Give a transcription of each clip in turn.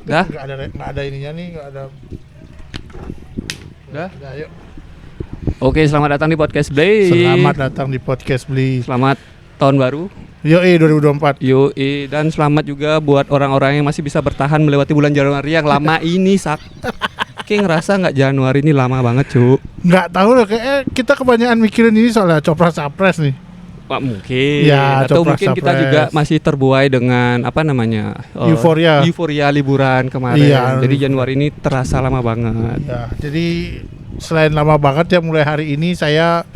Dah? Nggak ada ininya nih, nggak ada. Dah? Udah, yuk. Oke, selamat datang di podcast Blay. Selamat datang di podcast Beli. Selamat tahun baru. Yoi 2024. Yoi, dan selamat juga buat orang-orang yang masih bisa bertahan melewati bulan Januari yang lama ini, Sak. Kayak ngerasa nggak Januari ini lama banget, Cuk. Nggak tahu loh, kayak kita kebanyakan mikirin ini soalnya copras-capres nih. Pak mungkin. Ya, atau mungkin kita copras-capres. juga masih terbuai dengan apa namanya? Euforia. Euforia liburan kemarin. Iya. Jadi Januari ini terasa lama banget. Ya, jadi selain lama banget ya, mulai hari ini saya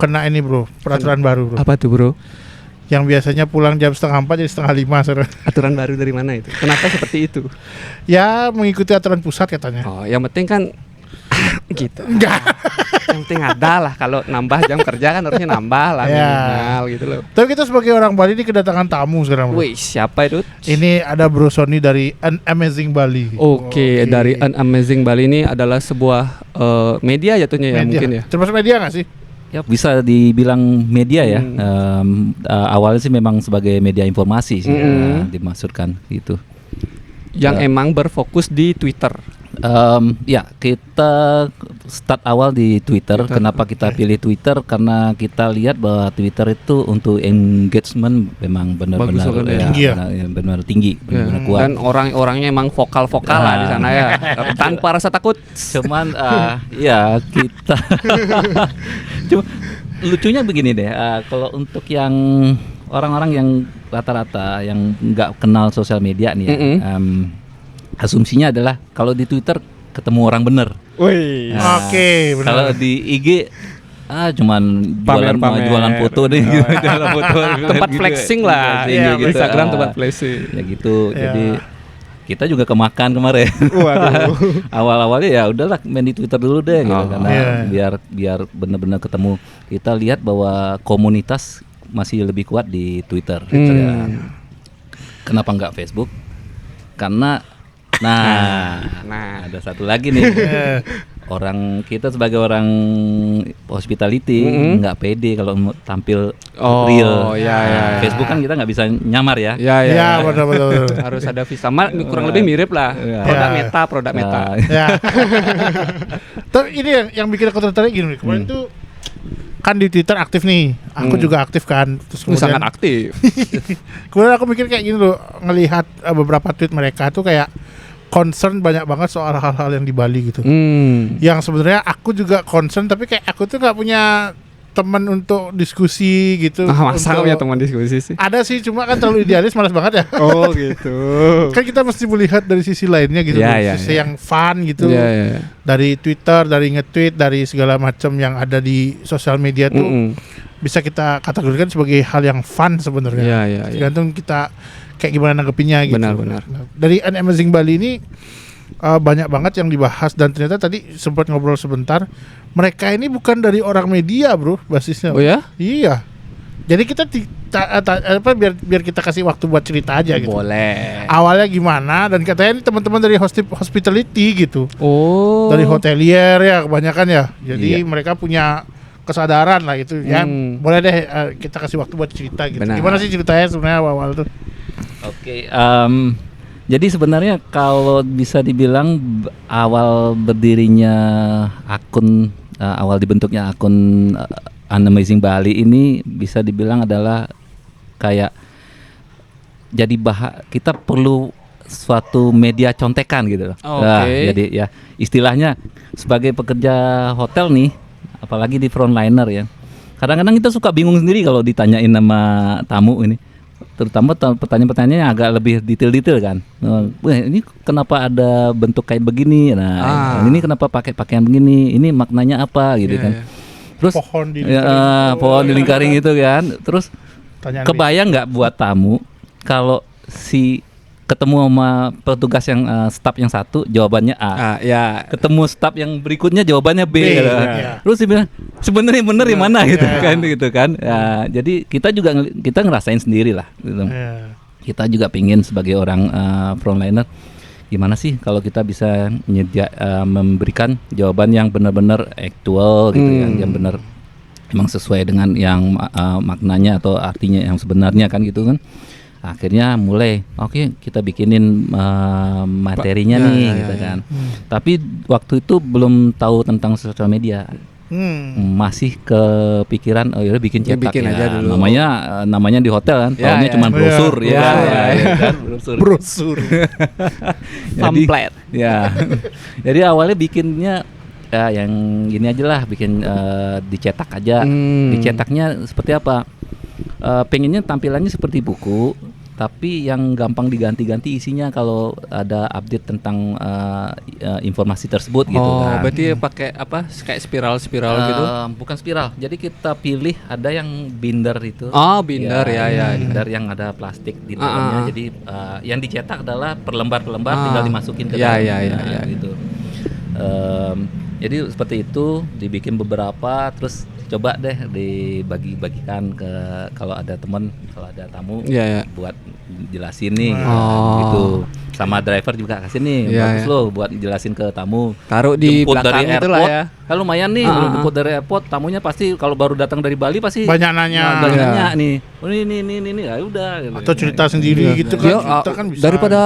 kena ini bro, peraturan baru bro. Apa tuh, Bro? Yang biasanya pulang jam 4:30 jadi 4:30 sore. Aturan baru dari mana itu? Kenapa seperti itu? Ya mengikuti aturan pusat katanya. Oh, yang penting kan gitu. Enggak. Yang penting ada lah, kalau nambah jam kerja kan harusnya nambah lah Ya. minimal gitu loh. Tapi kita sebagai orang Bali ini kedatangan tamu sekarang bro. Wih, siapa itu? Ini ada Bro Sony dari An Amazing Bali. Oke, dari An Amazing Bali ini adalah sebuah media jatuhnya ya media. mungkin ya. Termasuk media nggak sih? Ya, bisa dibilang media ya. Awalnya sih memang sebagai media informasi sih dimaksudkan gitu. Yang emang berfokus di Twitter. Ya, kita start awal di Twitter. Kenapa kita pilih Twitter? Karena kita lihat bahwa Twitter itu untuk engagement memang benar-benar Bagus banget ya. Tinggi ya? benar tinggi, benar-benar kuat. Dan orang-orangnya emang vokal-vokal lah di sana ya. Tanpa rasa takut. Cuman ya kita cuma lucunya begini deh, kalau untuk yang orang-orang yang rata-rata yang nggak kenal sosial media nih ya, asumsinya adalah kalau di Twitter ketemu orang bener. Wih. Oke, benar. Kalau di IG cuman Pamer-pamer. jualan foto deh, jualan foto, Tempat gitu. flexing lah. Flexing Iya, gitu. Instagram tempat flexing. Ya gitu. Ya. Jadi kita juga kemakan kemarin. Waduh. Awal-awalnya ya udahlah main di Twitter dulu deh gitu, karena Iya. biar benar-benar ketemu. Kita lihat bahwa komunitas masih lebih kuat di Twitter. Ya. Kenapa nggak Facebook? Karena Nah. ada satu lagi nih. Orang kita sebagai orang hospitality nggak pede kalau mau tampil real. Ya. Facebook kan kita nggak bisa nyamar ya. Ya, benar. Harus ada visa. Kurang lebih mirip lah. Ya. Produk meta. Ya. Tapi ini yang bikin aku tertarik gini, kemarin tuh kan di Twitter aktif nih, aku juga aktif kan. Terus kemudian Sangat aktif. kemudian aku mikir kayak gini loh, ngelihat beberapa tweet mereka tuh kayak concern banyak banget soal hal-hal yang di Bali gitu. Yang sebenarnya aku juga concern, tapi kayak aku tuh nggak punya teman untuk diskusi gitu. Masa Untuk- punya teman diskusi sih? Ada sih, cuma kan terlalu idealis, malas banget ya. Oh gitu. Kan kita mesti melihat dari sisi lainnya gitu, Ya, loh. ya, Sisi ya. yang fun gitu. Ya. Dari Twitter, dari nge-tweet, dari segala macam yang ada di sosial media tuh bisa kita kategorikan sebagai hal yang fun sebenarnya. Ya. Tergantung kita kayak gimana nanggepinnya gitu. Benar. Nah, dari An Amazing Bali ini banyak banget yang dibahas, dan ternyata tadi sempat ngobrol sebentar. Mereka ini bukan dari orang media, bro, basisnya. Oh ya? Iya. Jadi kita biar kita kasih waktu buat cerita aja gitu. Boleh. Awalnya gimana, dan katanya ini teman-teman dari hospitality gitu. Oh. Dari hotelier ya kebanyakan ya. Jadi Iya. mereka punya kesadaran lah itu ya. Boleh deh kita kasih waktu buat cerita gitu. Benar. Gimana sih ceritanya sebenarnya awal tuh? Oke, jadi sebenarnya kalau bisa dibilang awal berdirinya akun, awal dibentuknya akun An Amazing Bali ini bisa dibilang adalah kayak jadi kita perlu suatu media contekan gitu loh. Oke. Nah, jadi ya istilahnya sebagai pekerja hotel nih, apalagi di frontliner ya. Kadang-kadang kita suka bingung sendiri kalau ditanyain sama tamu ini. Terutama pertanyaan-pertanyaan yang agak lebih detail-detail kan. Wah, ini kenapa ada bentuk kayak begini? Nah, ini kenapa pakai pakaian begini? Ini maknanya apa gitu kan. Terus Pohon di pohon dilingkarin gitu kan. Terus Tanyaan kebayang nggak buat tamu kalau si ketemu sama petugas yang staf yang satu jawabannya A. Ya. Ketemu staf yang berikutnya jawabannya B. B, gitu. ya. Terus dia bilang sebenarnya bener di mana gitu kan. Ya, jadi kita juga kita ngerasain sendiri lah gitu. Ya. Kita juga pingin sebagai orang frontliner, gimana sih kalau kita bisa memberikan jawaban yang benar-benar aktual gitu yang benar emang sesuai dengan yang maknanya atau artinya yang sebenarnya kan gitu kan. Akhirnya mulai, oke kita bikinin materinya Ya, nih, ya, gitu ya, ya. kan. Tapi waktu itu belum tahu tentang sosial media. Masih kepikiran oh ya bikin cetak Bikin ya. aja dulu. Namanya di hotel kan, Ya, tahunya ya. cuma brosur Ya, kan, brosur. Brosur. Pamflet. Ya. Jadi awalnya bikinnya ya yang gini aja lah, bikin dicetak aja. Dicetaknya seperti apa? Pengennya tampilannya seperti buku, tapi yang gampang diganti-ganti isinya kalau ada update tentang informasi tersebut gitu kan. Berarti pakai apa? Kayak spiral-spiral gitu. Bukan spiral. Jadi kita pilih ada yang binder itu. Oh, binder ya. Binder yang ada plastik di dalamnya. Jadi yang dicetak adalah per lembar-lembar tinggal dimasukin ke Ya, dalam. ya. Gitu. Jadi seperti itu dibikin beberapa, terus coba deh dibagi-bagikan ke kalau ada teman, kalau ada tamu Ya. buat jelasin nih Oh. gitu. Sama driver juga kasih nih, Ya, bagus ya. loh buat jelasin ke tamu. Taruh di Jemput belakang dari itulah airport, ya. kan lumayan nih kalau jemput dari airport, tamunya pasti kalau baru datang dari Bali pasti Banyak nanya. banyak Ya. nanya nih. Oh ini ya udah gitu. Atau cerita sendiri gitu kan. Ya, Cerita kan bisa. daripada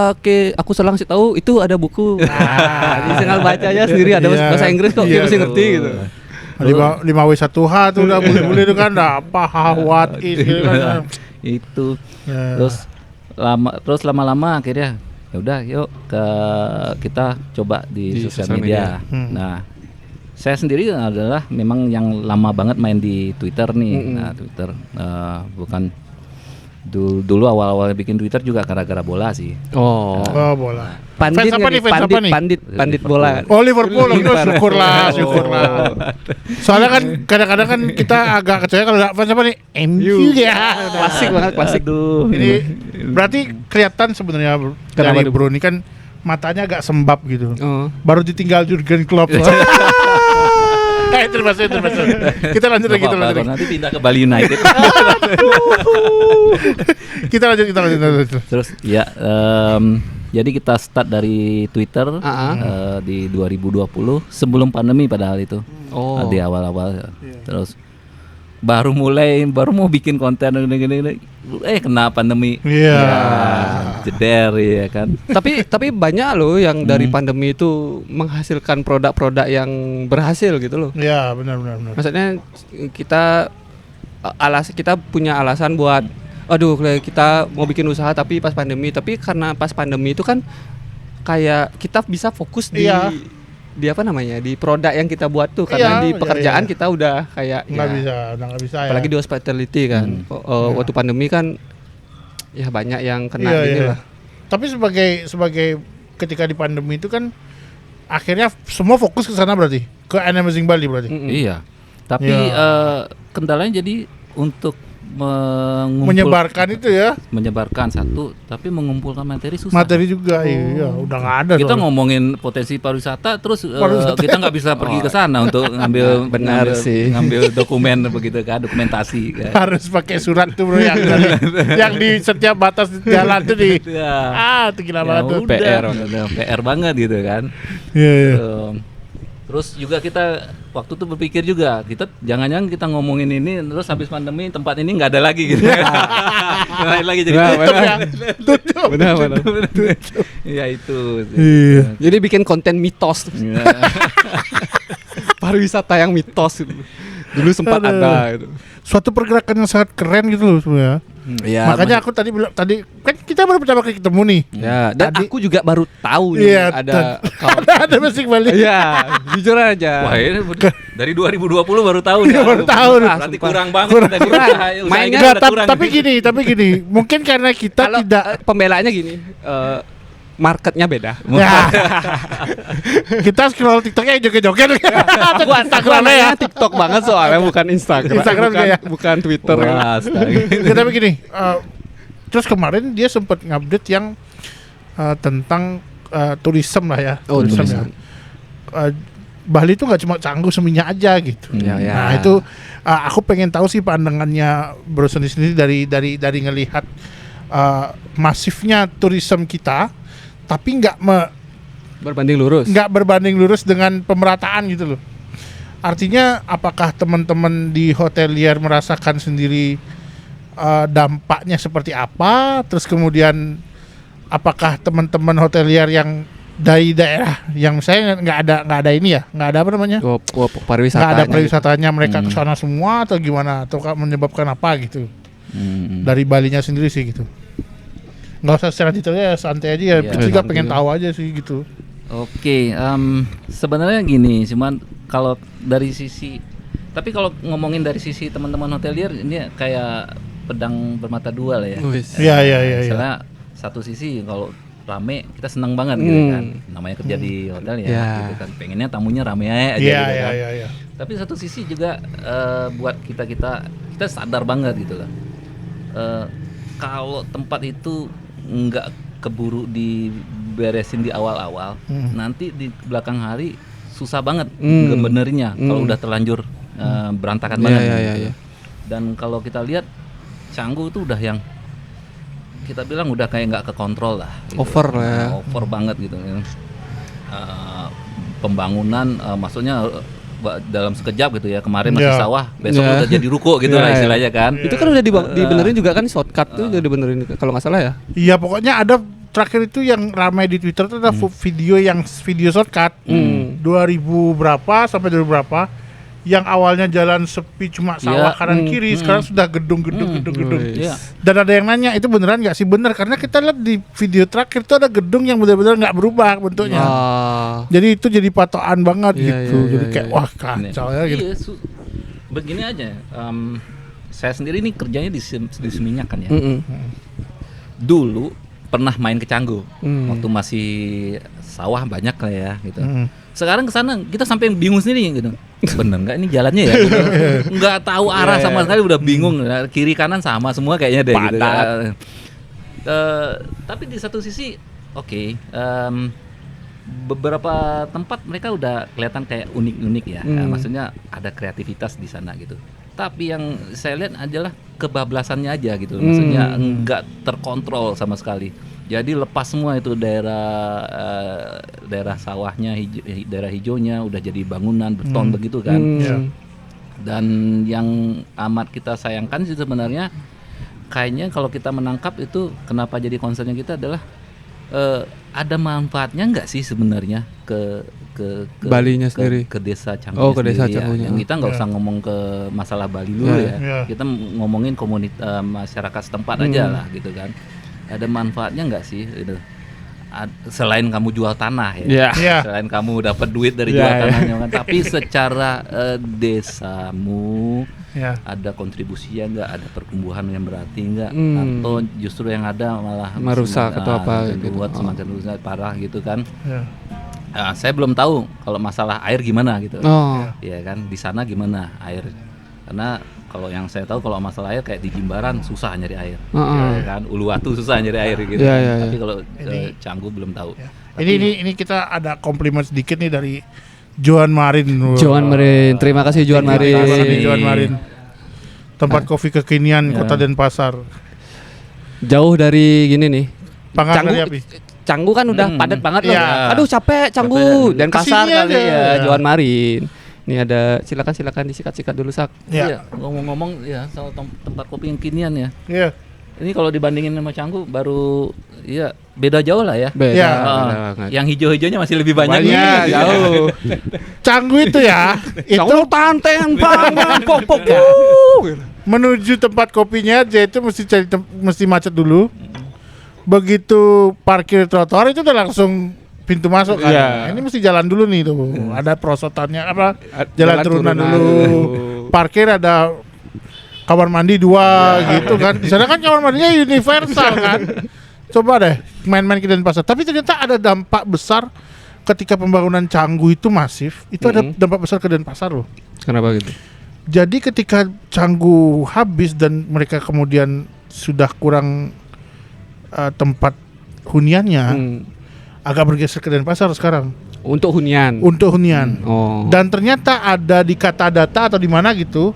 aku selang sih tahu itu ada buku. Nah, tinggal baca aja sendiri ada Iya. bahasa Inggris kok dia Iya. mesti ngerti gitu. 5W1H tuh udah boleh tuh kan udah apa what is gitu kan. Itu. Ya. Terus lama-lama akhirnya ya udah yuk kita coba di sosial media. Nah, saya sendiri adalah memang yang lama banget main di Twitter nih. Nah, Twitter bukan dulu awal-awal bikin Twitter juga gara-gara bola sih. Oh. Oh, bola. Pandit Fans apa nih? Fans apa nih? pandit bola. Oh, Liverpool. Syukurlah. Soalnya kan kadang-kadang kan kita agak kecewa kalau nggak fans apa nih? MU ya. Klasik banget, klasik. Aduh. Ini berarti kelihatan sebenarnya Kenapa dari tuh? Bro ini kan matanya agak sembab gitu. Oh. Baru ditinggal Jurgen Klopp. Terima kasih. Kita lanjut lagi. Nanti pindah ke Bali United. Kita lanjut. Terus ya jadi kita start dari Twitter di 2020 sebelum pandemi padahal itu. Oh. Di awal-awal. Terus baru mau bikin konten gini. Kena pandemi. Iya. Ya, jeder ya kan. tapi banyak loh yang dari pandemi itu menghasilkan produk-produk yang berhasil gitu loh. Iya, benar. Maksudnya kita punya alasan buat kita mau bikin usaha tapi pas pandemi, tapi karena pas pandemi itu kan kayak kita bisa fokus di Iya. di apa namanya, di produk yang kita buat tuh, karena di pekerjaan kita udah kayak nggak ya, bisa ya. apalagi di hospitality kan. Waktu pandemi kan ya banyak yang kena gini lah. Tapi sebagai ketika di pandemi itu kan akhirnya semua fokus ke sana berarti, ke Amazing Bali berarti. Iya. Tapi kendalanya jadi untuk menyebarkan itu ya. Menyebarkan satu, tapi mengumpulkan materi susah. Materi juga iya, udah nggak ada. Kita soalnya. ngomongin potensi pariwisata, terus Pariwisata. kita nggak bisa pergi ke sana untuk ngambil Benar sih. ngambil dokumen begitu kan, dokumentasi kan. Harus pakai surat tuh bro yang yang di setiap batas jalan tuh di. Ya. Itu gila Ya banget tuh. udah, PR banget gitu kan. Iya. Terus juga kita waktu itu berpikir juga, kita jangan-jangan kita ngomongin ini terus habis pandemi tempat ini nggak ada lagi gitu. Lain lagi jadi Tutup. Benar. ya itu. Iya. Jadi bikin konten mitos, Ya. pariwisata yang mitos gitu. Dulu sempat Aduh. ada gitu. Suatu pergerakan yang sangat keren gitu loh sebenarnya. Ya, Makanya aku tadi bilang kan kita baru pertama kali ketemu nih. ya, dan Tadi- aku juga baru tahu nih Iya, ada ada Amazing Bali. Iya, jujur aja. Wah ini dari 2020 baru tahu nih. Baru tahu nih. Berarti kurang banget Kurang. tadi. Mainnya Enggak, udah kurang. tapi gini, mungkin karena kita Kalau tidak pembelaannya gini, marketnya beda. ya. Kita scroll TikToknya joget-joget. Gua Instagramnya ya. TikTok banget soalnya, bukan Instagram. Instagram bukan, juga ya? bukan Twitter. Wah, astaga. Ya, tapi gini, terus kemarin dia sempat ngupdate yang tentang tourism lah ya. Oh, Tourism tourism. ya. Bali itu nggak cuma Canggu Seminyak aja gitu. Ya, ya. Nah itu aku pengen tahu sih pandangannya Bro sendiri dari ngelihat masifnya tourism kita, tapi Berbanding lurus. nggak berbanding lurus dengan pemerataan gitu loh. Artinya apakah teman-teman di hotelier merasakan sendiri dampaknya seperti apa, terus kemudian apakah teman-teman hotelier yang dari daerah yang saya nggak ada ini ya, nggak ada apa namanya, Pariwisata. nggak ada pariwisatanya, mereka ke sana semua atau gimana, atau menyebabkan apa gitu. Dari Balinya sendiri sih gitu. Nggak usah secara detailnya, santai aja ya. Iya, Juga santai pengen ya. tahu aja sih gitu. Oke, sebenarnya gini, cuman kalau dari sisi, tapi kalau ngomongin dari sisi teman-teman hotelier ini kayak pedang bermata dua lah ya. Wis. Iya. Misalnya satu sisi kalau rame kita senang banget gitu kan, namanya kerja di hotel ya, Ya. gitu kan, pengennya tamunya rame aja Iya, gitu kan. iya. Tapi satu sisi juga buat kita sadar banget gitu lah. Kalau tempat itu nggak keburu diberesin di awal-awal, nanti di belakang hari susah banget ngebenerinnya kalau udah terlanjur berantakan banget. Iya. Dan kalau kita lihat Canggu itu udah yang kita bilang udah kayak nggak kekontrol lah. Gitu. Over lah ya. Over banget gitu. Pembangunan maksudnya dalam sekejap gitu ya, kemarin masih Iya. sawah, besok Iya. udah jadi ruko gitu Iya, lah iya. istilahnya kan. Itu kan udah dibenerin juga kan, shortcut tuh udah dibenerin kalau nggak salah ya. Iya, pokoknya ada terakhir itu yang ramai di Twitter itu ada video shortcut 2000 berapa sampai 2000 berapa, yang awalnya jalan sepi cuma sawah Iya. kanan kiri, sekarang sudah gedung. Iya. Dan ada yang nanya itu beneran nggak sih? Bener, karena kita lihat di video terakhir itu ada gedung yang benar-benar nggak berubah bentuknya. Jadi itu jadi patokan banget Iya, gitu. iya, Jadi iya, kayak iya. wah kacau ya gitu. Iya, begini aja. Saya sendiri ini kerjanya di Seminyak kan ya. Dulu pernah main ke Canggu waktu masih sawah banyak lah ya gitu. Sekarang ke sana kita sampai bingung sendiri gitu. Bener nggak ini jalannya ya? Gitu. Nggak tahu arah sama sekali, udah bingung. Kiri kanan sama semua kayaknya deh. Gitu. Tapi di satu sisi oke, beberapa tempat mereka udah kelihatan kayak unik-unik ya. Maksudnya ada kreativitas di sana gitu. Tapi yang saya lihat adalah kebablasannya aja gitu. Maksudnya nggak terkontrol sama sekali. Jadi lepas semua itu daerah sawahnya, daerah hijaunya udah jadi bangunan beton begitu kan. Dan yang amat kita sayangkan sih sebenarnya, kayaknya kalau kita menangkap itu kenapa jadi concernnya kita adalah ada manfaatnya nggak sih sebenarnya ke Balinya sendiri. ke desa Canggu. Oh, ke desa ya. Canggunya. Yang kita nggak usah ngomong ke masalah Bali dulu ya. Iya. Kita ngomongin komunitas masyarakat setempat aja lah gitu kan. Ada manfaatnya nggak sih gitu? Selain kamu jual tanah ya, Iya. selain kamu dapat duit dari Iya, jual iya. tanahnya kan, tapi secara desamu Ya. ada kontribusinya nggak, ada pertumbuhan yang berarti nggak, atau justru yang ada malah Merusak atau apa gitu, gitu. semakin rusak parah gitu kan. Ya. Saya belum tahu kalau masalah air gimana gitu. Oh. Ya kan, di sana gimana air? Karena kalau yang saya tahu kalau masalah air kayak di Jimbaran susah nyari air. Ya kan, Uluwatu susah nyari air gitu. Iya, kan. iya, Tapi iya. kalau Ini- Canggu belum tahu. Ya. Ini kita ada komplimen sedikit nih dari Joan Marin. Joan Marin, terima kasih Joan Marin. Terima kasih Joan Marin. Tempat kopi kekinian Ya. Kota Denpasar. Jauh dari gini nih. Pangan Canggu, dari api. Canggu kan udah padat banget loh. Iya. Aduh capek Canggu. Dan pasar Kesini kali aja. ya, Joan Marin. Ini ada silakan disikat-sikat dulu Sak. Ya. Iya, ngomong-ngomong ya soal tempat kopi yang kinian ya. Iya. Ini kalau dibandingin sama Canggu baru ya beda jauh lah ya. Beda, Ya. beda banget. Yang hijau-hijaunya masih lebih banyak. Banyak, nih. jauh. Canggu itu ya, itu Canggu tanten pangan pok. menuju tempat kopinya aja itu mesti macet dulu. Begitu parkir trotoar itu udah langsung pintu masuk kan. Iya. Ini mesti jalan dulu nih tuh. Ada perosotannya apa? Jalan Jalan turunan turunan dulu. dulu. Parkir ada kamar mandi 2 gitu kan. Di sana kan kamar mandinya universal kan. Coba deh main-main ke Denpasar. Tapi ternyata ada dampak besar ketika pembangunan Canggu itu masif. Itu ada dampak besar ke Denpasar loh. Kenapa gitu? Jadi ketika Canggu habis dan mereka kemudian sudah kurang tempat huniannya, agak bergeser ke Denpasar sekarang Untuk hunian. untuk hunian. Oh. Dan ternyata ada di kata data atau di mana gitu,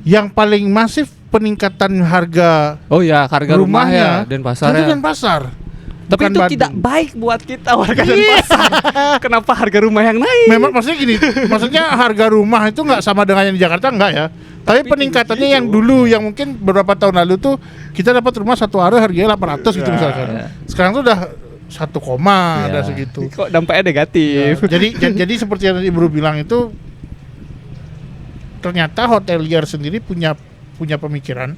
yang paling masif peningkatan harga Oh ya, harga rumah ya rumahnya dan pasar itu ya. Denpasar. Tapi bukan itu Bandung. tidak baik buat kita warga Denpasar. Kenapa harga rumah yang naik? Memang maksudnya gini, maksudnya harga rumah itu nggak sama dengan yang di Jakarta enggak ya. Tapi peningkatannya yang dulu yang mungkin beberapa tahun lalu tuh kita dapat rumah satu area harganya 800 gitu misalkan. Sekarang tuh udah 1 koma ada segitu. Kok dampaknya negatif? Jadi seperti yang Ibu bilang itu ternyata hotelier sendiri punya pemikiran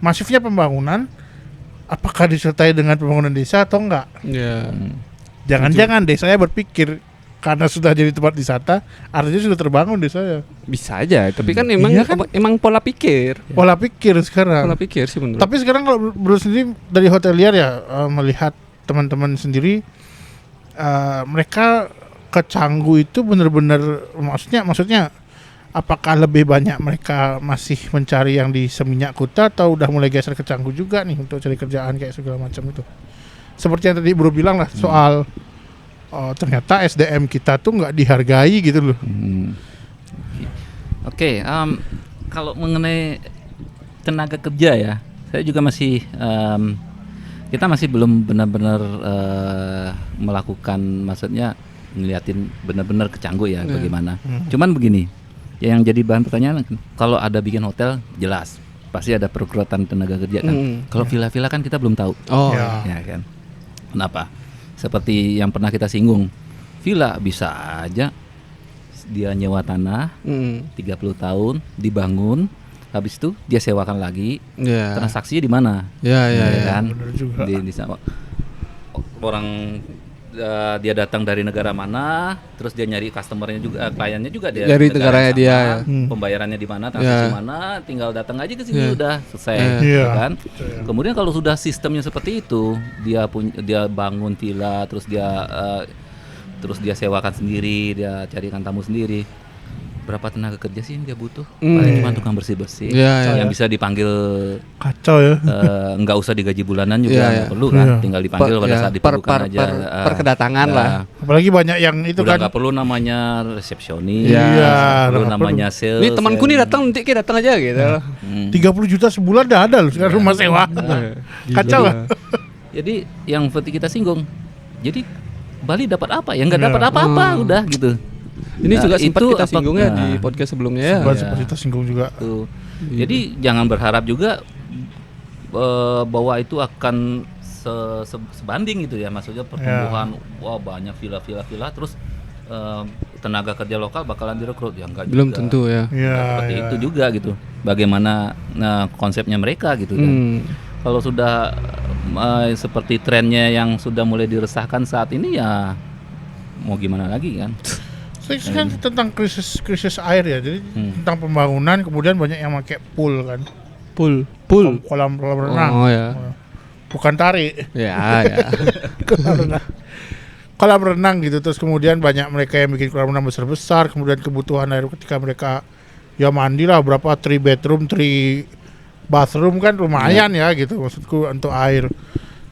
masifnya pembangunan apakah disertai dengan pembangunan desa atau enggak. Ya. Jangan-jangan desanya berpikir karena sudah jadi tempat wisata artinya sudah terbangun desanya. Bisa aja, tapi kan emang Iya kan? emang pola pikir. Pola pikir sekarang. Pola pikir sih menurut. Tapi sekarang kalau Bro sendiri dari hotelier ya melihat teman-teman sendiri mereka ke Canggu itu benar-benar maksudnya apakah lebih banyak mereka masih mencari yang di Seminyak Kuta atau udah mulai geser ke Canggu juga nih untuk cari kerjaan kayak segala macam itu. Seperti yang tadi Bro bilang lah soal ternyata SDM kita tuh nggak dihargai gitu loh. Oke, kalau mengenai tenaga kerja ya, saya juga masih kita masih belum benar-benar melakukan, maksudnya ngeliatin benar-benar ke Canggu ya bagaimana. Cuman begini, yang jadi bahan pertanyaan kalau ada bikin hotel jelas pasti ada perekrutan tenaga kerja kan. Kalau villa-villa kan kita belum tahu. Oh, Ya kan. Kenapa? Seperti yang pernah kita singgung, villa bisa aja dia nyewa tanah 30 tahun, dibangun, habis itu dia sewakan lagi, ya. transaksinya di mana? Ya, Kan? bener juga. Di orang dia datang dari negara mana, terus dia nyari customernya juga, kliennya juga dia Dari negara negaranya yang dia, sama, pembayarannya di mana, transaksi Ya. mana, tinggal datang aja ke sini Ya. udah selesai, Iya. kan? Kemudian kalau sudah sistemnya seperti itu, dia bangun villa, terus dia sewakan sendiri, dia carikan tamu sendiri. Berapa tenaga kerja sih yang dia butuh? Paling cuma tukang bersih-bersih, Ya, yang bisa dipanggil Kacau ya. nggak usah digaji bulanan juga Iya, nggak iya. perlu kan, Iya. tinggal dipanggil pada saat diperlukan aja. per kedatangan lah. Apalagi banyak yang itu Udah kan. nggak perlu namanya resepsionis, Iya, nggak perlu nggak namanya sales. Ini temanku nih datang, nanti kita datang aja gitu. 30 juta sebulan dah ada loh sekarang rumah sewa. Kacau lah. Jadi yang seperti kita singgung, jadi Bali dapat apa? Ya nggak dapat apa-apa, udah gitu. Ini juga sempat itu kita singgung ya di nah, podcast sebelumnya ya. Seperti kita singgung juga. tuh. Jadi jangan berharap juga bahwa itu akan sebanding gitu ya, maksudnya pertumbuhan wah banyak villa terus tenaga kerja lokal bakalan direkrut ya enggak Belum juga. tentu ya. Iya. Seperti itu juga gitu. Bagaimana konsepnya mereka gitu kan. Kalau sudah seperti trennya yang sudah mulai diresahkan saat ini ya mau gimana lagi kan? Itu kan tentang krisis air ya. Jadi tentang pembangunan kemudian banyak yang pakai pool kan. Pool. Kolam renang. Oh ya. Bukan tarik. Ya, ya. Kolam renang gitu, terus kemudian banyak mereka yang bikin kolam renang besar-besar, kemudian kebutuhan air ketika mereka ya mandi lah berapa 3 bedroom 3 bathroom kan lumayan ya gitu maksudku untuk air.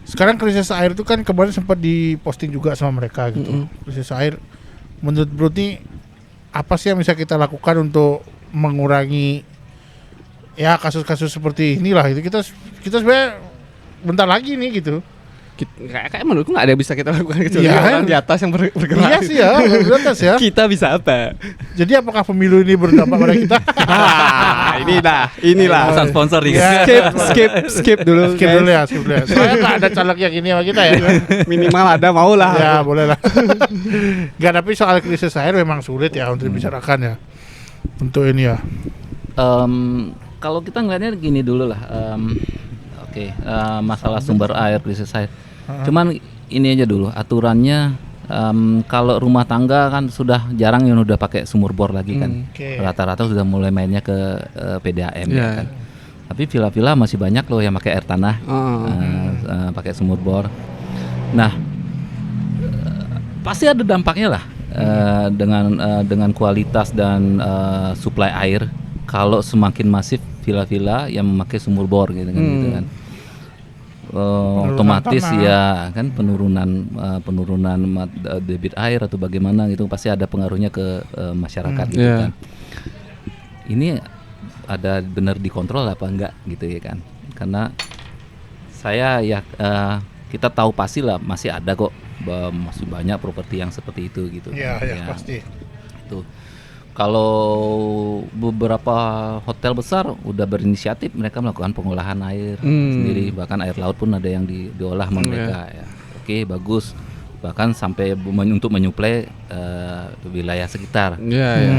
Sekarang krisis air itu kan kemarin sempat diposting juga sama mereka gitu. Krisis air menurut Bro ini apa sih yang bisa kita lakukan untuk mengurangi ya kasus-kasus seperti inilah itu kita sebenarnya bentar lagi nih gitu. Kayak menurutku nggak ada yang bisa kita lakukan kecuali Iya. orang di atas yang bergerak. Iya sih ya, di atas ya. Kita bisa apa? Jadi apakah pemilu ini berdampak pada kita? Inilah. Pesan sponsor nih. Ya. Skip dulu. Skip dulu ya. Soalnya nggak ada caleg yang ini sama kita ya. Minimal ada mau lah. Ya boleh lah. Nggak, tapi soal krisis air memang sulit ya untuk dibicarakan ya. Untuk ini ya. Kalau kita ngelihatnya gini dulu lah. Masalah sumber air, krisis air. Cuman ini aja dulu aturannya. Kalau rumah tangga kan sudah jarang yang udah pakai sumur bor lagi kan. Oke. Rata-rata sudah mulai mainnya ke PDAM ya Iya. kan. Tapi villa-villa masih banyak loh yang pakai air tanah, pakai sumur bor. Nah, pasti ada dampaknya lah dengan kualitas dan suplai air. Kalau semakin masif villa-villa yang memakai sumur bor gitu kan. Otomatis tanah. ya kan penurunan debit air atau bagaimana gitu pasti ada pengaruhnya ke masyarakat gitu Iya. kan. Ini ada benar dikontrol apa enggak gitu ya kan? Karena saya ya kita tahu pastilah masih ada kok, masih banyak properti yang seperti itu gitu. Iya, Ya, pasti. Itu. Kalau beberapa hotel besar udah berinisiatif, mereka melakukan pengolahan air sendiri, bahkan air laut pun ada yang diolah sama mereka. Ya. Oke, bagus. Bahkan sampai untuk menyuplai wilayah sekitar. Iya,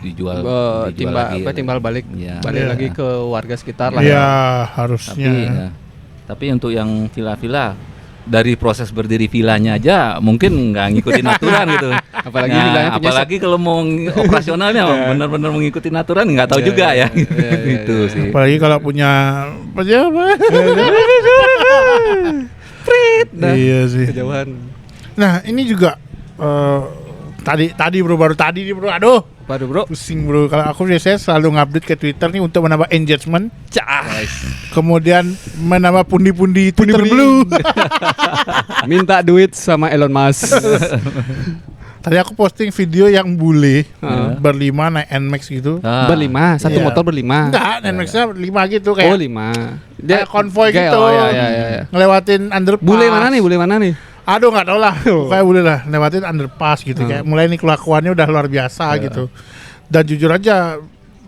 Dijual lagi. timbal balik Ya. balik lagi ke warga sekitar lah. Iya, harusnya. Tapi untuk yang villa-villa, dari proses berdiri villanya aja mungkin nggak ngikutin aturan gitu. Apalagi villanya punya apalagi kalau mau operasionalnya benar-benar mengikuti aturan, nggak tahu juga ya. Gitu sih. Apalagi kalau punya pejabat. Iya sih. Kejauhan. Nah, ini juga tadi bro, baru tadi nih bro, aduh Waduh bro. pusing bro. Kalau aku biasanya selalu ngupdate ke Twitter nih untuk menambah engagement, kemudian menambah pundi-pundi Twitter Blue. Minta duit sama Elon Musk. Tadi aku posting video yang bule berlima naik NMAX gitu. Berlima, satu Iya. motor berlima. Enggak, NMAX-nya 5 gitu Oh kayak 5. kayak konvoy gitu. Oh, ya. Ngelewatin underpass. Bule mana nih? Aduh nggak tahu lah, kayak boleh lah lewatin underpass gitu, kayak mulai nih kelakuannya udah luar biasa gitu. Dan jujur aja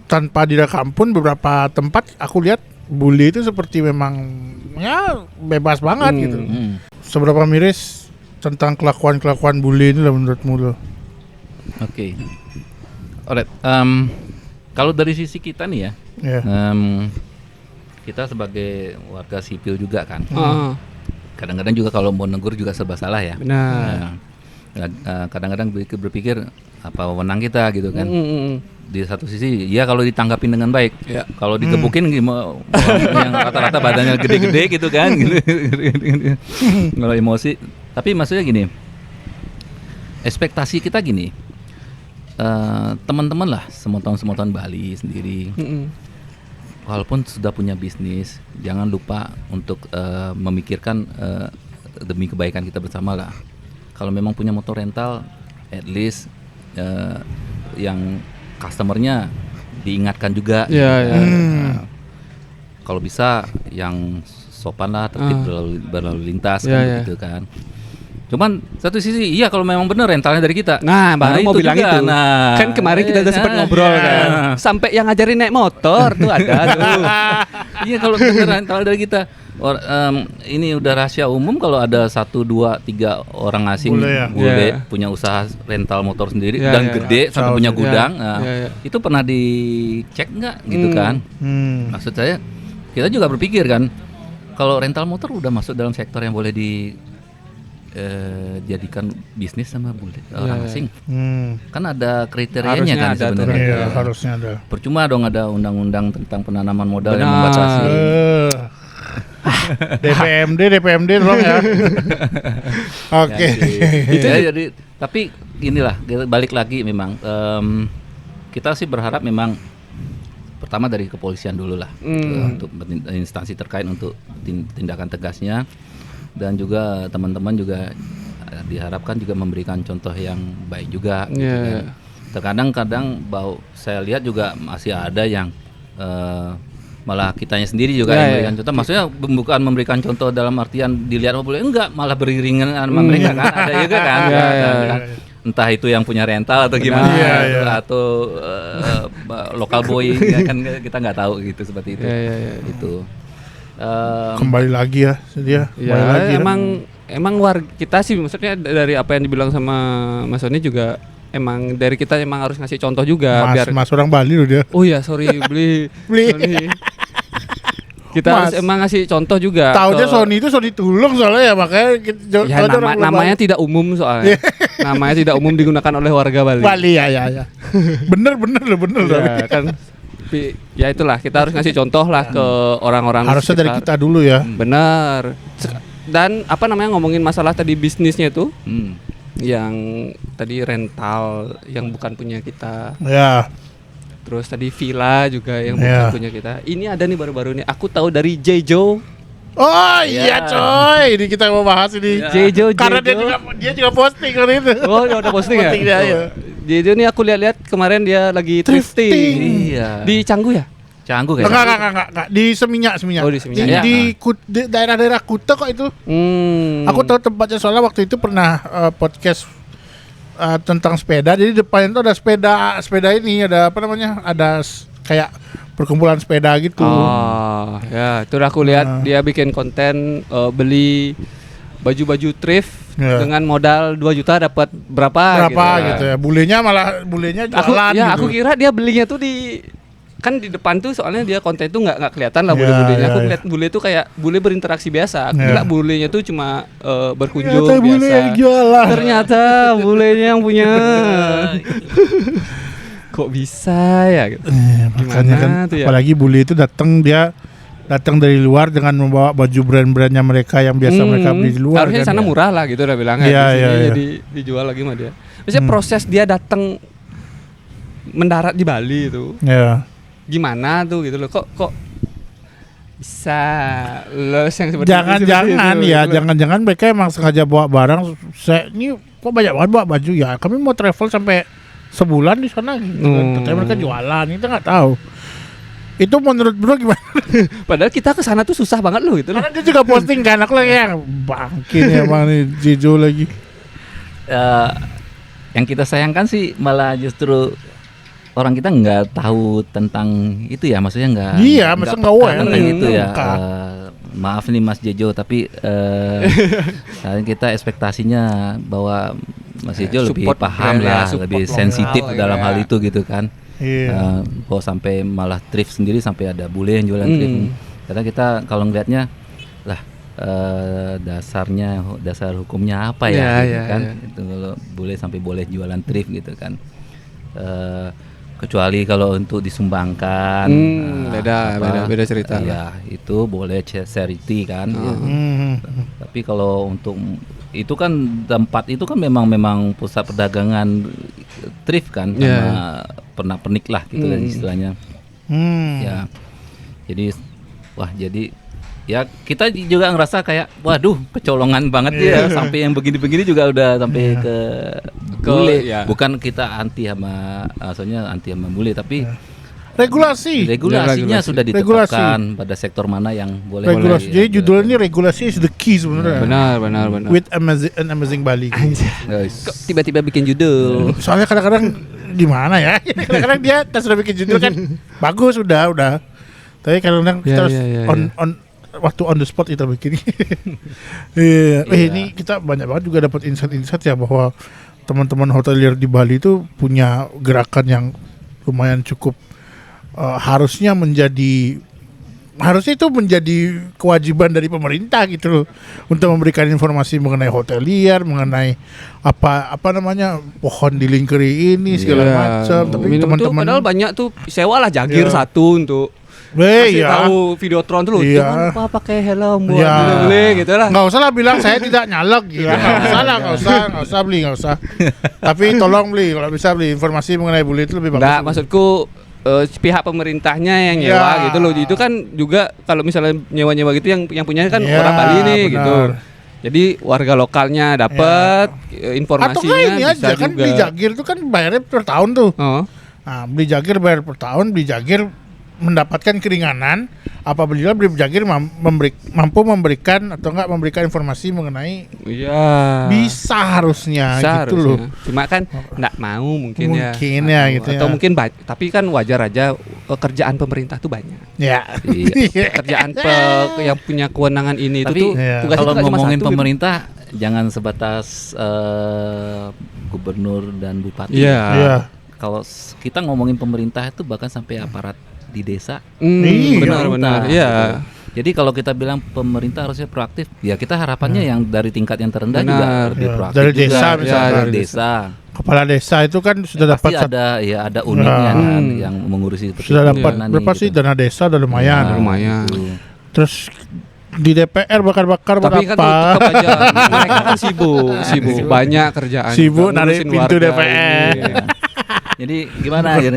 tanpa direkam pun beberapa tempat aku lihat bully itu seperti memang ya bebas banget gitu. Seberapa miris tentang kelakuan bully ini lah menurutmu lo? Oke. Alright. Kalau dari sisi kita nih ya, Ya. kita sebagai warga sipil juga kan. Kadang-kadang juga kalau mau negur juga serba salah ya. Benar. Kadang-kadang berpikir apa wewenang kita gitu kan. Di satu sisi ya kalau ditanggapin dengan baik. Ya. Kalau digebukin gimana yang rata-rata badannya gede-gede gitu kan gitu. Kalau emosi. Tapi maksudnya gini. Ekspektasi kita gini. Teman-teman lah semonton-semonton Bali sendiri. Walaupun sudah punya bisnis, jangan lupa untuk memikirkan demi kebaikan kita bersama lah. Kalau memang punya motor rental, at least yang customernya diingatkan juga. Kalau bisa yang sopan lah, tertib berlalu lintas kan, gitu kan. Cuman satu sisi iya kalau memang benar rentalnya dari kita. Nah, baru mau bilang juga. itu. Nah, Kan kemarin kita udah sempat ngobrol kan. Sampai yang ngajarin naik motor tuh ada tuh. Iya kalau benar rental dari kita. Ini udah rahasia umum kalau ada 1, 2, 3 orang asing Bule punya usaha rental motor sendiri Ya, dan ya, gede sampai punya gudang. Ya. Itu pernah dicek nggak gitu kan? Maksud saya kita juga berpikir kan kalau rental motor udah masuk dalam sektor yang boleh jadikan bisnis sama orang asing. Kan ada kriterianya Harusnya kan ada sebenarnya. Iya, harusnya ada. Percuma dong ada undang-undang tentang penanaman modal yang membatasi. DPMD tolong ya. Oke. Itu jadi tapi inilah balik lagi memang kita sih berharap memang pertama dari kepolisian dulu lah untuk instansi terkait untuk tindakan tegasnya. Dan juga teman-teman juga diharapkan juga memberikan contoh yang baik juga. Gitu kan. Terkadang saya lihat juga masih ada yang malah kitanya sendiri juga yang memberikan contoh. Maksudnya bukan memberikan contoh dalam artian dilihat boleh enggak, malah beriringan sama mereka kan ada juga kan. Entah itu yang punya rental atau gimana atau lokal boy ya kan kita nggak tahu gitu seperti itu. Itu. Kembali lagi ya dia. Ya, emang warga kita sih maksudnya dari apa yang dibilang sama Mas Sony juga emang dari kita emang harus ngasih contoh juga Mas orang Bali loh dia. Oh ya sorry beli. Kita harus emang ngasih contoh juga. Taunya Sony itu Sony Tulung soalnya ya makanya namanya tidak umum soalnya. Namanya tidak umum digunakan oleh warga Bali. Ya. Bener loh. Ya, kan. Ya itulah kita harus ngasih contoh lah ke orang-orang harusnya dari kita dulu ya. Benar. Dan apa namanya ngomongin masalah tadi bisnisnya itu yang tadi rental yang bukan punya kita. Ya. Terus tadi villa juga yang bukan punya kita. Ini ada nih baru-baru nih. Aku tahu dari Jejo. Oh iya coy, ini kita mau bahas ini. Jejo. Karena dia juga posting kan itu. Oh, udah posting ya? Dia, ya. Jejo nih aku lihat-lihat kemarin dia lagi thrifting. Iya. Di Canggu ya? Canggu Enggak. Di Seminyak. Oh, di Seminyak. Di daerah-daerah Kuta kok itu. Aku tahu tempatnya soalnya waktu itu pernah podcast tentang sepeda. Jadi depannya itu ada sepeda ini, ada apa namanya? Ada kayak perkumpulan sepeda gitu. Oh, ya, itu aku lihat dia bikin konten beli baju-baju thrift dengan modal 2 juta dapat berapa gitu ya. Bulenya jualan gitu. Aku kira dia belinya tuh kan di depan tuh, soalnya dia konten tuh nggak kelihatan lah bule-bulenya. Aku ngeliat bule tuh kayak bule berinteraksi biasa. Aku kira bulenya tuh cuma berkunjung ternyata biasa. bule yang jualan. Ternyata bulenya yang punya. Kok bisa ya gitu. Makanya kan tuh ya? apalagi bule itu datang dari luar dengan membawa baju brand-brandnya mereka yang biasa mereka beli di luar. Harusnya kan sana murah lah gitu udah bilangnya. Iya, Di sini iya. jadi dijual lagi sama dia. Maksudnya proses dia datang mendarat di Bali itu Ya. gimana tuh gitu loh, kok bisa los yang seperti Jangan-jangan mereka emang sengaja bawa barang. Ini kok banyak banget bawa baju ya. Kami mau travel sampai sebulan di sana gitu. Tapi mereka jualan, kita nggak tahu. Itu menurut bro gimana? Padahal kita ke sana tuh susah banget loh gitu loh. Karena dia juga posting kan, aku lagi yang bangkin ya emang nih Jejo lagi. Yang kita sayangkan sih malah justru orang kita nggak tahu tentang itu ya, maksudnya nggak. Iya, maksudnya nggak aware tentang itu ya. Enggak. Maaf nih Mas Jejo, tapi kita ekspektasinya bahwa Mas Jejo lebih Support paham lah, support lebih lokal sensitif ya. dalam hal itu gitu kan. Iya. Bahwa sampai malah thrift sendiri sampai ada bule yang jualan thrift. Karena kita kalau ngelihatnya lah dasar hukumnya apa ya, gitu kan. Itu kalau bule sampai boleh jualan thrift gitu kan. Kecuali kalau untuk disumbangkan, beda cerita. Ya itu boleh charity kan. Ya. Tapi kalau untuk itu kan tempat itu kan memang pusat perdagangan thrift kan, sama pernak-pernik lah gitu kan istilahnya. Ya, jadi ya kita juga ngerasa kayak waduh kecolongan banget ya, sampai yang begini-begini juga udah sampai ke bule. Bukan kita anti sama bule, tapi regulasinya sudah ditetapkan pada sektor mana yang boleh. Regulasi. Jadi judulnya regulasi is the key sebenarnya. Benar. With Amazing Bali. Kok tiba-tiba bikin judul? Soalnya kadang-kadang gimana ya? Kadang-kadang dia sudah bikin judul kan bagus udah. Tapi kadang-kadang kita harus waktu on the spot kita bikin. Ini kita banyak banget juga dapat insight ya bahwa teman-teman hotelier di Bali itu punya gerakan yang lumayan cukup harusnya itu menjadi kewajiban dari pemerintah gitu loh, untuk memberikan informasi mengenai hotelier, mengenai apa namanya pohon dilingkari ini segala macam. Tapi teman-teman padahal banyak tuh sewalah jagir satu untuk kasih tahu Videotron tuh loh, jangan lupa pakai helm buat beli gitu lah. Nggak usah lah bilang saya tidak nyalek gitu. Nggak usah beli. Tapi tolong beli, kalau bisa beli informasi mengenai bule itu lebih bagus. Nggak, maksudku pihak pemerintahnya yang nyewa gitu loh. Itu kan juga kalau misalnya nyewa-nyewa gitu yang punya kan orang Bali nih gitu. Jadi warga lokalnya dapat informasinya. Atau kayak ini bisa aja kan, juga. beli jagir itu kan bayarnya per tahun tuh. Nah, beli jagir bayar per tahun, beli jagir mendapatkan keringanan apabila beli jagir mampu memberikan atau enggak memberikan informasi mengenai bisa harusnya gitu loh. Cuma kan enggak mau mungkin ya gitu atau ya. mungkin tapi kan wajar aja, kerjaan pemerintah tuh banyak. Kerjaan yang punya kewenangan ini tapi itu tuh kalau ngomongin satu, pemerintah gitu. Jangan sebatas gubernur dan bupati. Kalau kita ngomongin pemerintah itu bahkan sampai aparat di desa. Benar. Iya. Jadi kalau kita bilang pemerintah harusnya proaktif, ya kita harapannya yang dari tingkat yang terendah juga lebih proaktif. Dari desa juga. misalnya. Dari desa. Kepala desa itu kan sudah dapat ada unitnya kan yang mengurusi sudah dapat berapa sih dana desa udah lumayan. Terus di DPR bakar-bakar tapi berapa? Kan mereka kan sibuk banyak kerjaan. Sibuk narik pintu DPR. Jadi gimana ya?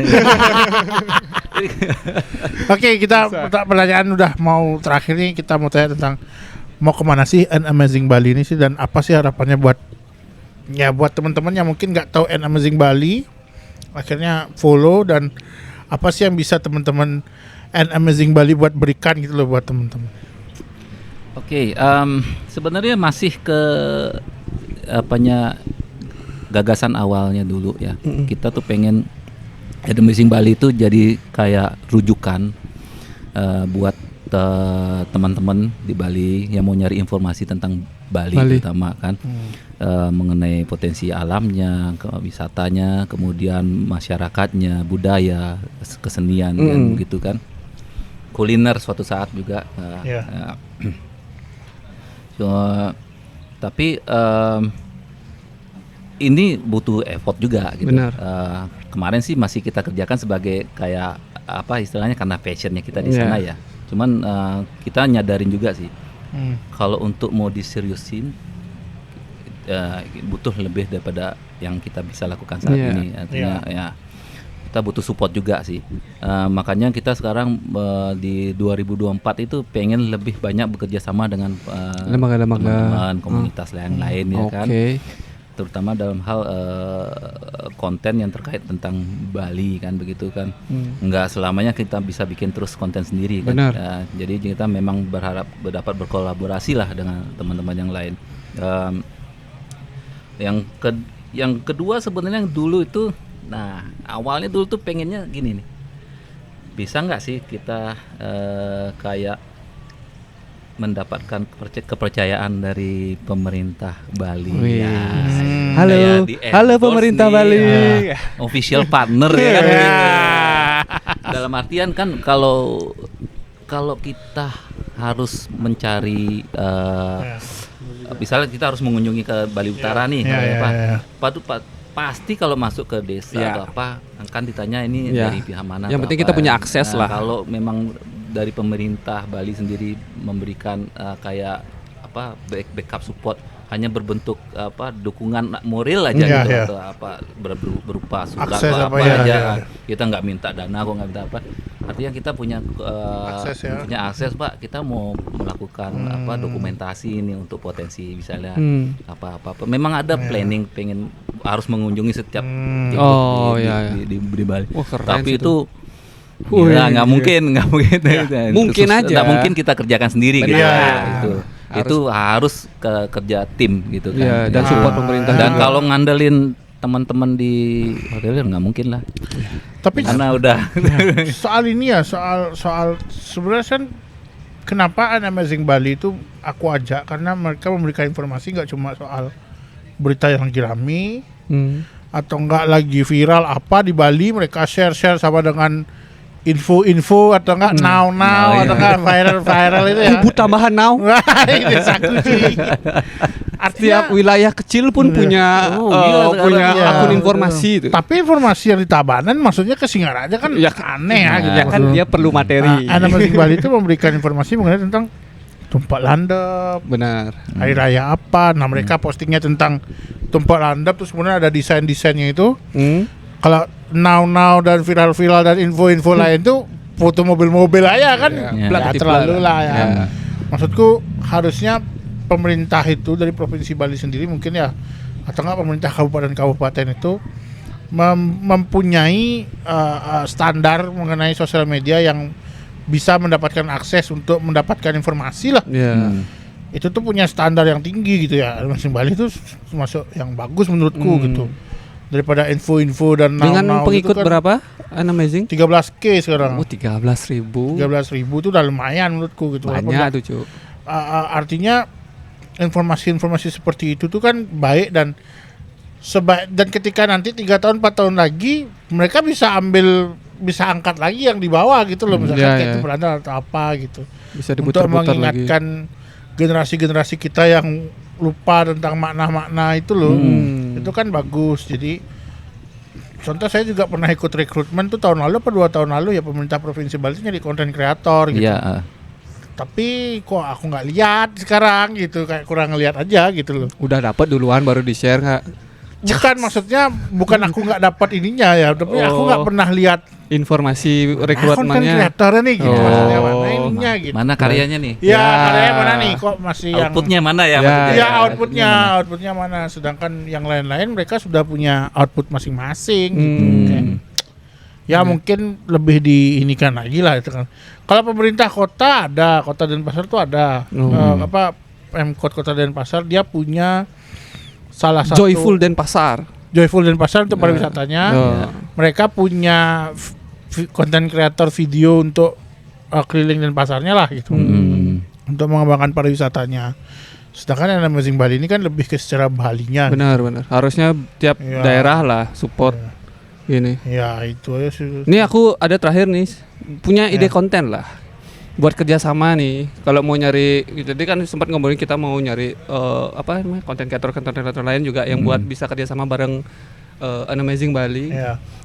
Oke, kita pertanyaan udah mau terakhir nih, kita mau tanya tentang mau kemana sih An Amazing Bali ini sih, dan apa sih harapannya buat teman-teman yang mungkin nggak tahu An Amazing Bali, akhirnya follow, dan apa sih yang bisa teman-teman and Amazing Bali buat berikan gitu loh buat teman-teman? Oke, sebenarnya masih ke gagasan awalnya dulu ya. Kita tuh pengen Amazing Bali itu jadi kayak rujukan buat teman-teman di Bali yang mau nyari informasi tentang Bali. Terutama kan mengenai potensi alamnya, wisatanya, kemudian masyarakatnya, budaya, kesenian kan begitu kan. Kuliner suatu saat juga. Tapi ini butuh effort juga gitu. Kemarin sih masih kita kerjakan sebagai kayak apa istilahnya karena passionnya kita di sana ya. Cuman kita nyadarin juga sih kalau untuk mau diseriusin butuh lebih daripada yang kita bisa lakukan saat ini. Artinya ya kita butuh support juga sih. Makanya kita sekarang di 2024 itu pengen lebih banyak bekerja sama dengan teman-teman komunitas lain ya kan. Terutama dalam hal konten yang terkait tentang Bali kan begitu kan. Enggak selamanya kita bisa bikin terus konten sendiri kan. Jadi kita memang berharap dapat berkolaborasi lah dengan teman-teman yang lain. Yang kedua sebenarnya yang dulu itu, nah awalnya dulu tuh pengennya gini nih, bisa nggak sih kita kayak mendapatkan kepercayaan dari pemerintah Bali. Halo pemerintah Bali, official partner ya kan. Dalam artian kan kalau kita harus mencari misalnya kita harus mengunjungi ke Bali Utara nih, pasti kalau masuk ke desa atau apa akan ditanya ini dari pihak mana. Yang penting kita punya akses lah. Kalau memang dari pemerintah Bali sendiri memberikan kayak apa backup support hanya berbentuk apa dukungan moral aja gitu atau apa berupa surat akses apa aja. Kita nggak minta dana kok, nggak minta apa. Artinya kita punya punya akses Pak, kita mau melakukan apa dokumentasi ini untuk potensi misalnya apa. Memang ada planning pengen harus mengunjungi setiap di Bali. Tapi itu nggak mungkin. Mungkin aja. Nggak mungkin kita kerjakan sendiri gitu. Itu harus kerja tim gitu kan. Dan support pemerintah. Dan kalau ngandelin teman-teman di hotel nggak mungkin lah. Tapi karena udah soal ini ya, soal sebenarnya kan kenapa Amazing Bali itu aku ajak karena mereka memberikan informasi nggak cuma soal berita yang lagi rame atau nggak lagi viral apa di Bali, mereka share sama dengan info atau enggak now atau enggak viral itu ya. Ibu tambahan now. Ini saku sih. Setiap wilayah kecil pun punya akun informasi itu. Tapi informasi yang di Tabanan maksudnya ke Singaraja kan aneh gitu. Ya kan dia perlu materi. Amazing Bali itu memberikan informasi mengenai tentang Tumpak Landep. Benar. Hari raya apa? Nah, mereka postingnya tentang Tumpak Landep, terus kemudian ada desain-desainnya itu. Kalau now dan viral dan info lain tuh foto mobil-mobil aja kan, terlalu lah ya. Maksudku harusnya pemerintah itu dari provinsi Bali sendiri mungkin ya, atau enggak pemerintah kabupaten itu mempunyai standar mengenai sosial media yang bisa mendapatkan akses untuk mendapatkan informasi lah. Itu tuh punya standar yang tinggi gitu ya. Amazing Bali itu termasuk yang bagus menurutku gitu. Daripada info dan dengan pengikut kan berapa Amazing? 13K sekarang. 13.000 itu udah lumayan menurutku gitu. Banyak tuh Cuk. Artinya informasi seperti itu tuh kan baik dan ketika nanti 3 tahun 4 tahun lagi mereka bisa angkat lagi yang di bawah gitu loh, misalkan kayak itu beranda atau apa gitu. Bisa untuk mengingatkan generasi kita yang lupa tentang makna-makna itu loh. Itu kan bagus. Jadi contoh saya juga pernah ikut rekrutmen tuh tahun lalu atau 2 tahun lalu ya, pemerintah Provinsi Bali nyari konten kreator gitu. Tapi kok aku nggak lihat sekarang gitu, kayak kurang ngelihat aja gitu loh. Udah dapat duluan baru di-share nggak? Bukan, maksudnya bukan aku nggak dapat ininya ya, tapi aku nggak pernah lihat informasi rekrutmennya. Konten kreatornya nih gitu, maksudnya mana ininya gitu. Mana karyanya nih? Ya, karyanya mana nih? Kok masih outputnya mana ya? Ya, outputnya mana? Sedangkan yang lain-lain mereka sudah punya output masing-masing gitu. Ya mungkin lebih diinikan lagi lah itu kan. Kalau pemerintah kota ada, Kota Denpasar tuh ada Pemkot Kota Denpasar dia punya salah satu Joyful Denpasar. Joyful Denpasar untuk pariwisatanya. Mereka punya konten kreator video untuk keliling Denpasarnya lah gitu. Untuk mengembangkan pariwisatanya. Sedangkan yang Amazing Bali ini kan lebih ke secara Balinya. Benar. Harusnya tiap daerah lah support ini. Ya itu aja sih. Ini aku ada terakhir nih, punya ide konten lah buat kerjasama nih. Kalau mau nyari, jadi kan sempat ngomongin kita mau nyari konten kreator lain juga yang buat bisa kerjasama bareng An Amazing Bali.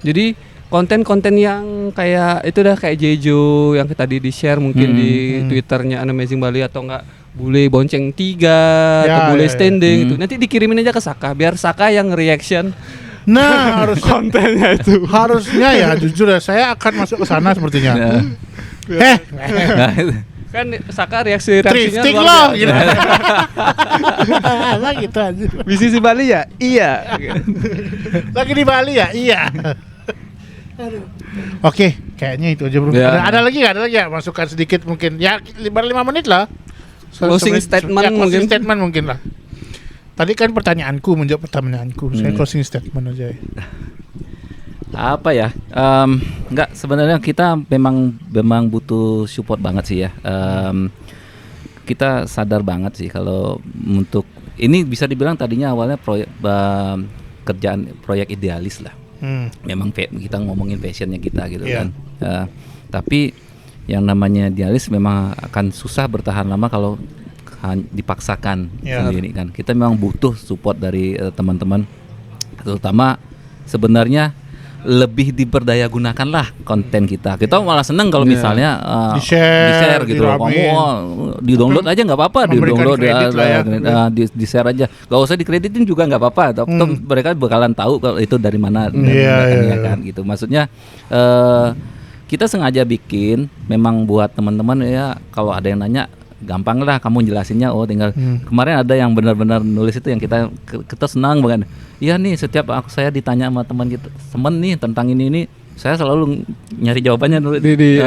Jadi konten-konten yang kayak itu dah kayak Jeju yang tadi di share mungkin di Twitternya An Amazing Bali atau enggak bule bonceng 3 atau bule standing gitu. Nanti dikirimin aja ke Saka biar Saka yang reaction. Nah, harus kontennya itu. Harusnya ya jujur ya saya akan masuk ke sana sepertinya. Kan Saka reaksinya Thrifting luar loh biasa. gitu. Lah gitu aja. Bisnis di Bali ya? Iya. Lagi di Bali ya? Iya. Oke, kayaknya itu aja bro. Ya. Ada lagi nggak? Ada lagi ya? Masukkan sedikit mungkin. Ya 5 menit lah. Closing statement closing mungkin. statement mungkin lah. Tadi kan pertanyaanku menjawab pertanyaanku. Saya closing statement aja ya. Apa ya? Enggak, sebenarnya kita memang butuh support banget sih ya. Kita sadar banget sih kalau untuk ini bisa dibilang tadinya awalnya proyek idealis lah. Memang kita ngomongin passionnya kita gitu kan. Tapi yang namanya idealis memang akan susah bertahan lama kalau dipaksakan sendiri kan. Kita memang butuh support dari teman-teman, terutama sebenarnya lebih diberdaya gunakanlah konten kita. Kita malah seneng kalau misalnya di-share gitu loh. Kamu di-download aja nggak apa-apa, di-download di-share aja. Gak usah dikreditin juga nggak apa-apa. Mereka bakalan tahu kalau itu dari mana kan gitu. Maksudnya kita sengaja bikin memang buat teman-teman ya, kalau ada yang nanya gampang lah kamu jelasinnya. Tinggal kemarin ada yang benar-benar nulis itu yang kita senang banget. Iya nih, setiap saya ditanya sama teman nih tentang ini saya selalu nyari jawabannya dulu di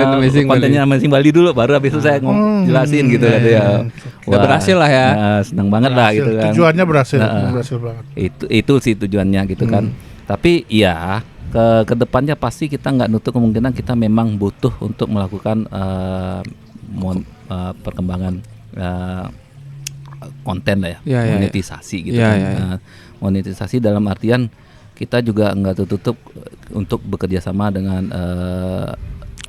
kontennya Amazing Bali dulu, baru habis itu saya jelasin gitu kan ya. Wah, berhasil lah ya. Senang banget lah gitu kan. Tujuannya berhasil banget. Itu sih tujuannya gitu kan. Tapi iya ke depannya pasti kita nggak nutup kemungkinan kita memang butuh untuk melakukan perkembangan konten lah ya, monetisasi gitu kan. Monetisasi dalam artian kita juga nggak tutup untuk bekerja sama dengan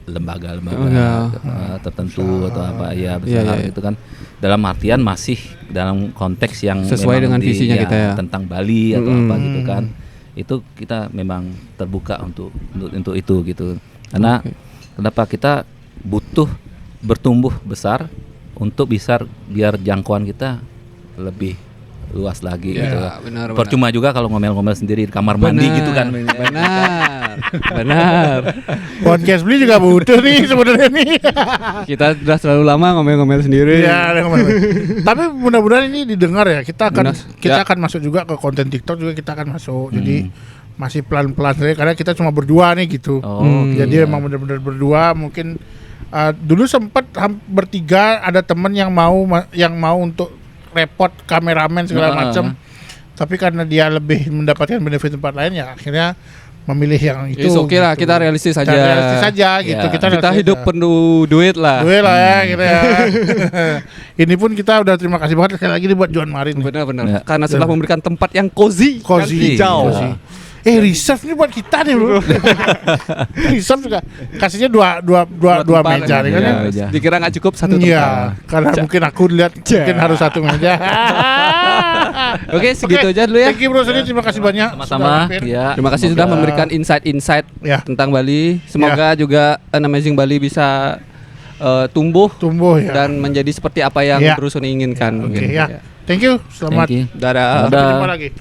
lembaga-lembaga tertentu atau apa besar gitu kan. Dalam artian masih dalam konteks yang sesuai dengan visinya kita ya, tentang Bali atau apa gitu kan. Itu kita memang terbuka untuk itu gitu. Karena kenapa kita butuh bertumbuh besar untuk biar jangkauan kita lebih luas lagi gitu. Benar. Percuma juga kalau ngomel-ngomel sendiri di kamar mandi gitu kan. Benar. Podcast Beli juga butuh nih sebenarnya nih. Kita udah terlalu lama ngomel-ngomel sendiri. Tapi mudah-mudahan ini didengar ya. Kita akan masuk juga ke konten TikTok juga, kita akan masuk. Jadi masih pelan-pelan saja karena kita cuma berdua nih gitu. Jadi memang benar-benar berdua. Mungkin dulu sempat bertiga, ada temen yang mau untuk repot kameramen segala macam, tapi karena dia lebih mendapatkan benefit tempat lain ya akhirnya memilih yang itu. Oke lah, kita realistis saja. Gitu. Kita hidup penuh duit lah ya gitu ya. Ini pun kita udah terima kasih banget sekali lagi buat John Marin. Benar. Karena sudah memberikan tempat yang cozy. Hijau. Reserve ini buat kita nih bro. Reserve juga kasihnya dua meja nih kan. Dikira nggak cukup satu tempat. Iya, karena mungkin aku lihat mungkin harus satu meja. Oke, segitu aja dulu ya. Thank you bro, terima kasih banyak. Sama-sama. Terima kasih sudah memberikan insight-insight tentang Bali. Semoga juga An Amazing Bali bisa tumbuh dan menjadi seperti apa yang Brusun inginkan. Thank you. Selamat. Dadah. Sampai jumpa lagi.